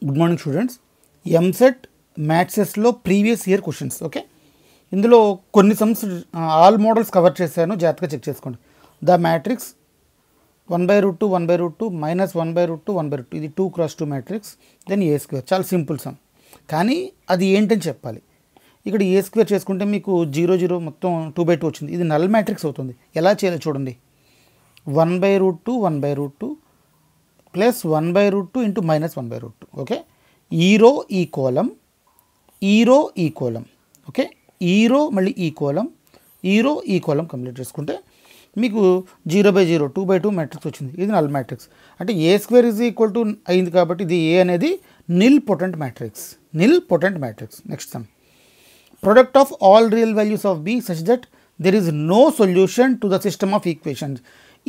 Good morning students. EAMCET మ్యాథ్సెస్లో previous year questions. Okay, ఇందులో కొన్ని సమ్స్ ఆల్ మోడల్స్ కవర్ చేశాను, జాగ్రత్తగా చెక్ చేసుకోండి. ద మ్యాట్రిక్స్ 1/√2 1/√2 మైనస్ 1/√2 1/√2 ఇది 2x2 మ్యాట్రిక్స్, దెన్ ఏ స్క్వేర్. చాలా సింపుల్ సమ్, కానీ అది ఏంటని చెప్పాలి. ఇక్కడ ఏ స్క్వేర్ చేసుకుంటే మీకు 0 0 మొత్తం 2/2 వచ్చింది. ఇది నల్ మ్యాట్రిక్స్ అవుతుంది. ఎలా చేయాలో చూడండి. 1/√2 1/√2 ప్లస్ 1/√2 ఇంటూ మైనస్ 1/√2. ఓకే, ఈ రో ఈ కోలం, ఈ రో ఈ కోలం. ఓకే, ఈ రో మళ్ళీ ఈ కోలం, ఈ రో ఈ కోలం కంప్లీట్ చేసుకుంటే మీకు 0/0 2/2 మ్యాట్రిక్స్ వచ్చింది. ఇది నల్ మ్యాట్రిక్స్. అంటే A square is equal to అయింది కాబట్టి ఇది ఏ అనేది nilpotent matrix, nilpotent matrix. Next sum, product of all real values of b such that there is no solution to the system of equations.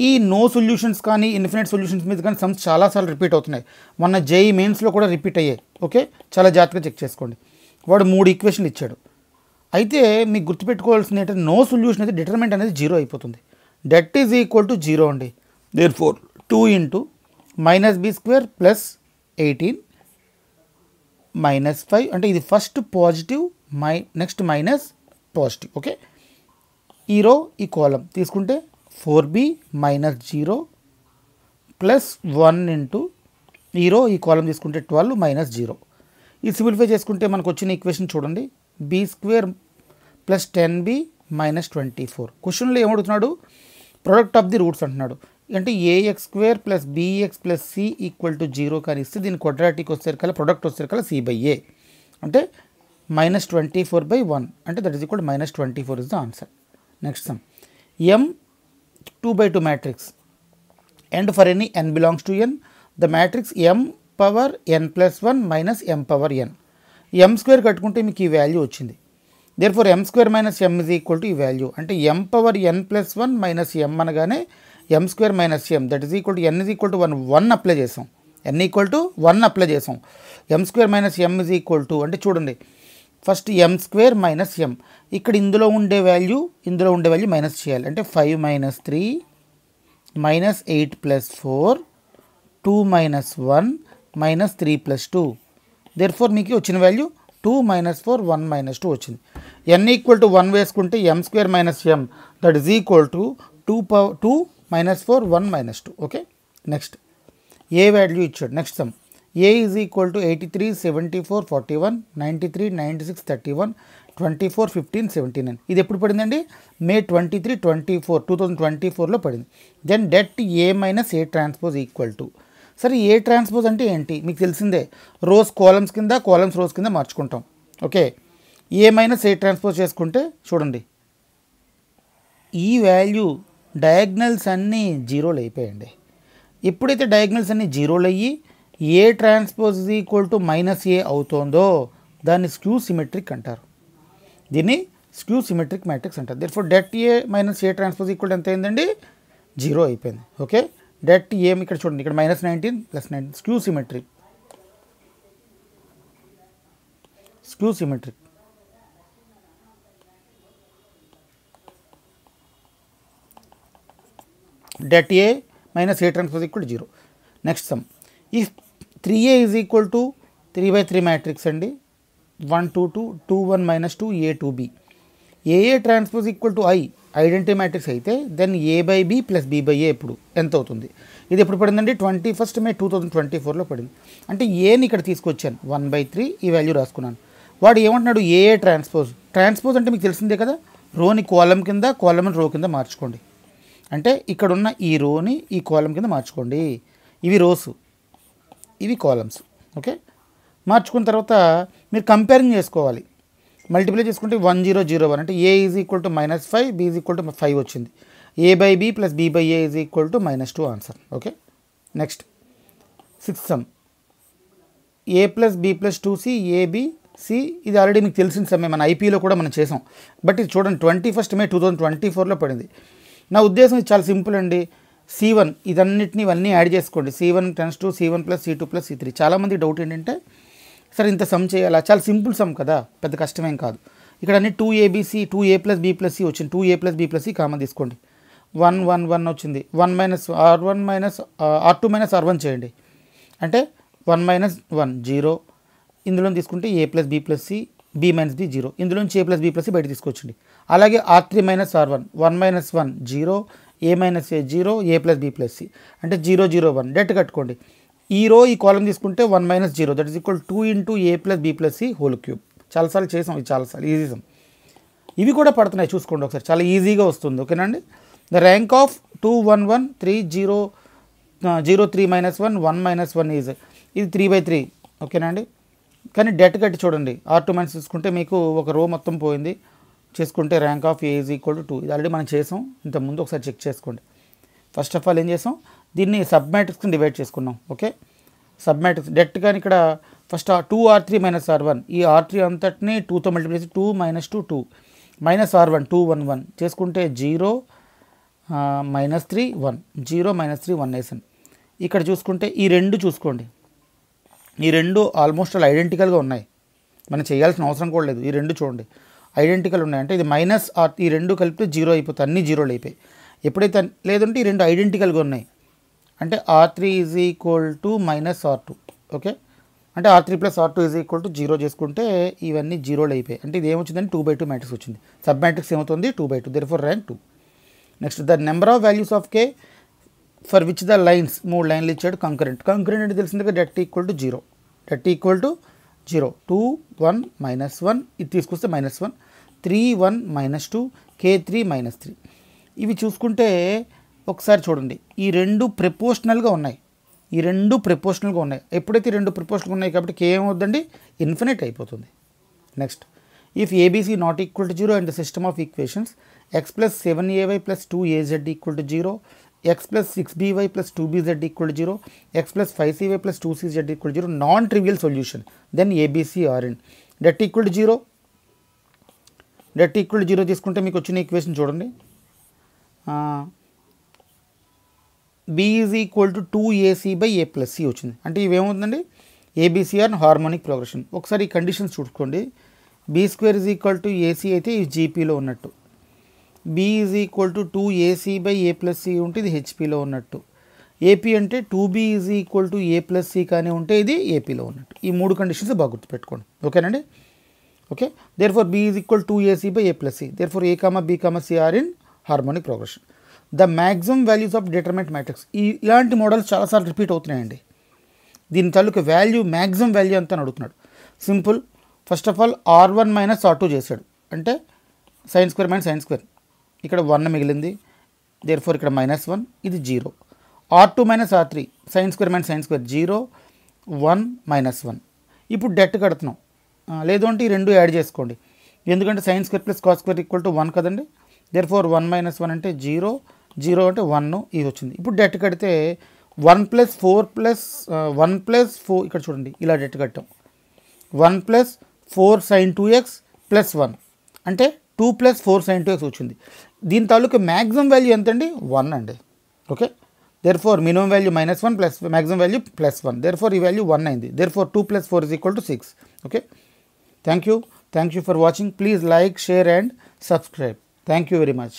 ఈ no solutions కానీ infinite solutions మీద కానీ sums చాలాసార్లు repeat అవుతున్నాయి. మొన్న JEE మెయిన్స్లో కూడా repeat అయ్యాయి. ఓకే, చాలా జాగ్రత్తగా చెక్ చేసుకోండి. వాడు 3 ఈక్వేషన్లు ఇచ్చాడు. అయితే మీకు గుర్తుపెట్టుకోవాల్సింది ఏంటంటే నో సొల్యూషన్ అయితే డిటర్మినెంట్ అనేది 0 అయిపోతుంది. డెట్ ఈజ్ ఈక్వల్ టు 0 అండి. Therefore 2 into minus B square plus 18 minus 5 అంటే ఇది first positive, next minus positive. Okay, ఈ రో ఈ కాలం తీసుకుంటే 4b మైనస్ 0 ప్లస్ 1 ఇంటూ ఈ రో ఈ కాలం తీసుకుంటే 12 మైనస్ 0. ఈ సింప్లిఫై చేసుకుంటే మనకు వచ్చిన ఈక్వేషన్ చూడండి. B square plus 10b minus 24. క్వశ్చన్లో ఏమడుగుతున్నాడు? ప్రొడక్ట్ ఆఫ్ ది రూట్స్ అంటున్నాడు. అంటే AX square plus BX plus C equal to 0 కానీ ఇస్తే దీని క్వాడ్రాటిక్ వచ్చేసరికల్లా ప్రొడక్ట్ వచ్చేసరికల్లా c/a అంటే మైనస్ 24/1 అంటే that is equal to minus 24 is the answer. Next sum, m 2/2 matrix and for any n belongs to n the matrix m power n plus 1 minus m power n. m square కట్టుకుంటే మీకు ఈ value వచ్చింది. Therefore m square minus m is equal to ఈ value. అంటే m power n plus 1 minus m అనగానే m square minus m that is equal to n is equal to 1 apply చేసాం. n equal to 1 apply చేసాం. m square minus m is equal to అంటే చూడండి first m square minus m, ఇక్కడ ఇందులో ఉండే value minus చేయాలి. అంటే 5 minus 3 minus 8 plus 4 2 minus 1 minus 3 plus 2. Therefore మీకు వచ్చిన వాల్యూ 2 మైనస్ 4 1 మైనస్ 2 వచ్చింది. n ఈక్వల్ టు 1 వేసుకుంటే m square minus m that is equal to 2 minus 4 1 minus 2. Okay, next A value ఇచ్చాడు. Next sum, a is equal to 83 74 41 93 96 31 24 15 79. ఇది ఎప్పుడు పడిందండి? మే 23 24 2024లో పడింది. Then det A minus A transpose equal to. సరే, A transpose అంటే ఏంటి మీకు తెలిసిందే. రోస్ కాలమ్స్ కింద, కాలమ్స్ రోస్ కింద మార్చుకుంటాం. Okay, A minus A transpose చేసుకుంటే చూడండి ఈ వాల్యూ డయాగ్నల్స్ అన్నీ 0లు అయిపోయాయండి. ఎప్పుడైతే డయాగ్నల్స్ అన్నీ 0లు అయ్యి A transpose is equal to minus A అవుతుందో దాన్ని స్క్యూ సిమెట్రిక్ అంటారు. దీన్ని స్క్యూ సిమెట్రిక్ మ్యాట్రిక్స్ అంటారు. Therefore det A minus A transpose equal ఎంత అయిందండి? 0 అయిపోయింది. ఓకే, డెట్ ఏ ఇక్కడ చూడండి, ఇక్కడ minus 19 plus 19 skew symmetric, skew symmetric. Debt A minus A transpose equal to 0. Next some, ఈ 3a is equal to 3/3 matrix అండి. 1 2 2 2 1 minus 2 a 2b. A transpose equal to identity matrix అయితే then a/b plus b/a ఇప్పుడు ఎంత అవుతుంది? ఇది ఎప్పుడు పడిందండి? 21 మే 2024లో పడింది. అంటే ఏని ఇక్కడ తీసుకొచ్చాను 1/3 ఈ వాల్యూ రాసుకున్నాను. వాడు ఏమంటున్నాడు? ఏ ట్రాన్స్పోజ్ అంటే మీకు తెలిసిందే కదా, రోని కాలం కింద, కాలమ్ని రో కింద మార్చుకోండి. అంటే ఇక్కడున్న ఈ రోని ఈ కాలం కింద మార్చుకోండి. ఇవి రోస్, ఇవి కాలమ్స్. ఓకే, మార్చుకున్న తర్వాత మీరు కంపేరింగ్ చేసుకోవాలి. మల్టిప్లై చేసుకుంటే 1 0 0 1 అంటే A is equal to minus 5 B is equal to 5 వచ్చింది. a/b plus b/a is equal to minus 2 answer. Okay, next 6th sum, a plus b plus 2c abc. ఇది already మీకు తెలిసిన సమ్మే, మన ఐపీలో కూడా మనం చేసాం. బట్ ఇది చూడండి 21 మే 2024లో పడింది. నా ఉద్దేశం ఇది చాలా సింపుల్ అండి. c1 ఇవన్నీ యాడ్ చేసుకోండి. c1 tends to c1 plus c2 plus c3. చాలామంది డౌట్ ఏంటంటే సరే ఇంత సమ్ చేయాలా? చాలా సింపుల్ సమ్ కదా, పెద్ద కష్టమేం కాదు. ఇక్కడ అన్ని 2abc 2a plus b plus c వచ్చింది. 2a plus b plus c common తీసుకోండి. 1 1 1 వచ్చింది. 1 minus r1 minus r2 minus r1 చేయండి. అంటే 1 మైనస్ 1 0, ఇందులో తీసుకుంటే A plus B plus C, B minus B 0, ఇందులోంచి A plus B plus C బయట తీసుకొచ్చండి. అలాగే R3 minus R1, 1 minus 1 0, A minus A 0, A plus B plus C అంటే 0 0 1 debt కట్టుకోండి. ఈ రో ఈ కాలం తీసుకుంటే 1 minus 0 that is equal 2 into a plus B plus c whole cube. చాలాసార్లు చేసాం, ఇది చాలాసార్లు ఈజీ సమ్. ఇవి కూడా పడుతున్నాయి చూసుకోండి ఒకసారి, చాలా ఈజీగా వస్తుంది. ఓకేనండి. The rank of 2 1 1 3 0 0 3 minus 1 1 minus 1 is ఇది 3/3. ఓకేనండి. కానీ డెట్ కట్టి చూడండి, R2 మైనస్ తీసుకుంటే మీకు ఒక రో మొత్తం పోయింది. చేసుకుంటే rank of A is equal to 2. ఇది ఆల్రెడీ మనం చేసాం ఇంతకుముందు, ఒకసారి చెక్ చేసుకోండి. ఫస్ట్ ఆఫ్ ఆల్ ఏం చేసాం, దీన్ని సబ్ మ్యాట్రిక్స్ని డివైడ్ చేసుకున్నాం. ఓకే, సబ్ మ్యాట్రిక్స్ డెట్ కానీ ఇక్కడ ఫస్ట్ 2R3 మైనస్ R1, ఈ R3 అంతటిని 2తో మల్టిప్లై చేసి 2 మైనస్ 2 2 మైనస్ R1 2 1 1 చేసుకుంటే 0 మైనస్ 3 1 0 మైనస్ 3 1 వేసాను. ఇక్కడ చూసుకుంటే ఈ రెండు చూసుకోండి, ఈ రెండు ఆల్మోస్ట్ అలా ఐడెంటికల్గా ఉన్నాయి, మనం చేయాల్సిన అవసరం కూడా లేదు. ఈ రెండు చూడండి ఐడెంటికల్ ఉన్నాయి, అంటే ఇది మైనస్ ఈ రెండు కలిపితే 0 అయిపోతాయి, అన్ని 0లు అయిపోయి. ఎప్పుడైతే లేదంటే ఈ రెండు ఐడెంటికల్గా ఉన్నాయి అంటే R3 is equal to minus R2. Okay, అంటే R3 plus R2 is equal to 0 చేసుకుంటే ఇవన్నీ 0లు అయిపోయాయి. అంటే ఇది ఏమొచ్చిందంటే 2/2 మ్యాట్రిక్స్ వచ్చింది. సబ్ మ్యాట్రిక్స్ ఏమవుతుంది 2/2, therefore rank 2. Next the number of values of K for which the lines, 3 లైన్లు ఇచ్చాడు కంకరెంట్. కంకరెంట్ అంటే తెలిసిందిగా det equal to 0, det equal to 0 2 1 minus 1 ఇది తీసుకొస్తే మైనస్ 1 3 1 మైనస్ 2 K3 మైనస్ 3. ఇవి చూసుకుంటే ఒకసారి చూడండి, ఈ రెండు ప్రపోర్షనల్గా ఉన్నాయి, ఈ రెండు ప్రపోర్షనల్గా ఉన్నాయి. ఎప్పుడైతే ఈ రెండు ప్రపోర్షనల్గా ఉన్నాయి కాబట్టి K ఏమవుతుందండి ఇన్ఫినిట్ అయిపోతుంది. Next if ABC not equal to 0 and the system of equations x plus 7ay plus 2az equal to 0, x plus 6by plus 2bz equal to 0, x plus 5cy plus 2cz equal to 0 non trivial solution, then ABC are in det equal to 0. Det equal to 0 తీసుకుంటే మీకు వచ్చిన equation చూడండి, B is equal to 2ac by a plus c వచ్చింది. అంటే ఇవేమవుతుందండి ABC are harmonic progression. ఒకసారి ఈ conditions చూసుకోండి, B² is equal to AC అయితే ఇది GPలో ఉన్నట్టు, B is equal to 2ac by a plus c ఉంటే ఇది HPలో ఉన్నట్టు, AP అంటే 2B is equal to a plus c కానీ ఉంటే ఇది APలో ఉన్నట్టు. ఈ మూడు కండిషన్స్ బాగా గుర్తుపెట్టుకోండి. ఓకేనండి. Okay, therefore B is equal 2ac by a plus c, therefore A, B, C are in harmonic progression. The maximum values of determinant matrix, ఇలాంటి మోడల్స్ చాలాసార్లు రిపీట్ అవుతున్నాయండి. దీని తాలూకు వాల్యూ మ్యాక్సిమం వాల్యూ అంతా అడుగుతున్నాడు. Simple, first of all R1 minus R2 చేశాడు అంటే sin square minus sin square, ఇక్కడ 1 మిగిలింది, దేర్ఫోర్ ఇక్కడ మైనస్ 1 ఇది 0. R2 minus R3 sin square minus sin square 0 1 minus 1. ఇప్పుడు డెట్ కడుతున్నాం, లేదు అంటే ఈ రెండు యాడ్ చేసుకోండి, ఎందుకంటే sin square plus cos square equal to 1 కదండి, దేర్ఫోర్ 1 మైనస్ 1 అంటే 0 0 అంటే 1 ఇది వచ్చింది. ఇప్పుడు డెట్ కడితే 1 ప్లస్ 4 ప్లస్ 1 ప్లస్ 4 ఇక్కడ చూడండి ఇలా డెట్ కట్టాం, 1 ప్లస్ 4 sin 2x ప్లస్ 1 అంటే 2 ప్లస్ 4 sin 2x వచ్చింది. దీని తాలూకు మ్యాక్సిమం వాల్యూ ఎంత అండి 1 అండి. Okay, therefore minimum value -1 plus maximum value +1, therefore ఈ వాల్యూ 1 అయింది, therefore 2 plus 4 is equal to 6. Okay, thank you for watching. Please like, share and subscribe. Thank you very much.